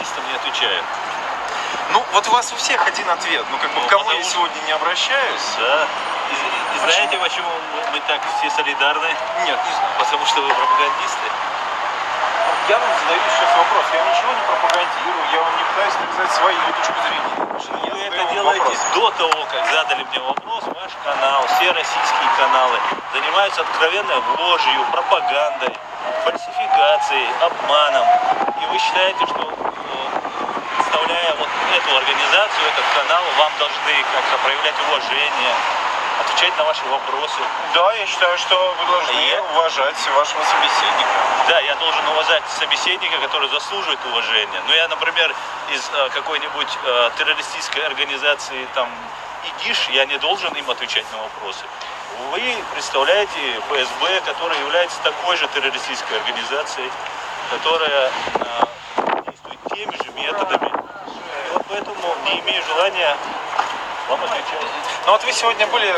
пропагандистам не отвечаю. Ну, вот у вас у всех один ответ. Ну, как бы, Ну, к кому потому я что- сегодня не обращаюсь? Да. И знаете, почему мы так все солидарны? Нет, не знаю. Потому что вы пропагандисты. Я вам задаю сейчас вопрос. Я ничего не пропагандирую, я вам не пытаюсь навязать свою точку зрения. Я Вы задаю это вам делаете вопрос. до того, как задали мне вопрос. Ваш канал, все российские каналы занимаются откровенной ложью, пропагандой, фальсификацией, обманом. И вы считаете, что представляя вот эту организацию, этот канал, вам должны как-то проявлять уважение, отвечать на ваши вопросы. Да, я считаю, что вы должны уважать вашего собеседника. Да, я должен уважать собеседника, который заслуживает уважения. Но я, например, из какой-нибудь террористической организации, там, ИГИШ, я не должен им отвечать на вопросы. Вы представляете ФСБ, которая является такой же террористической организацией, которая действует теми же методами. И вот поэтому не имею желания вам отвечать. Ну вот вы сегодня были,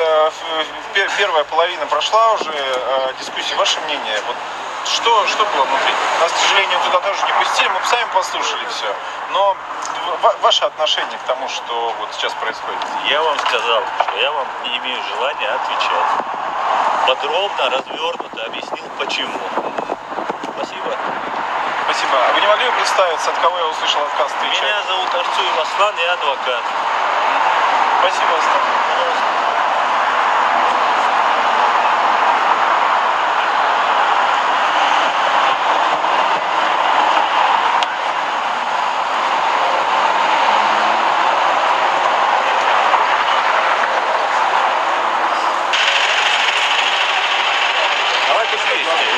первая половина прошла уже дискуссии. Ваше мнение, вот что было внутри? Нас, к сожалению, туда тоже не пустили, мы бы сами послушали все. Но ваше отношение к тому, что вот сейчас происходит? Я вам сказал, что я вам не имею желания отвечать. Подробно, развернуто объяснил, почему. Спасибо. Спасибо. А вы не могли бы представиться, от кого я услышал отказ отвечать? Меня зовут Арцуев Аслан, я адвокат. Спасибо, Аслан. Пожалуйста. Давайте вместе.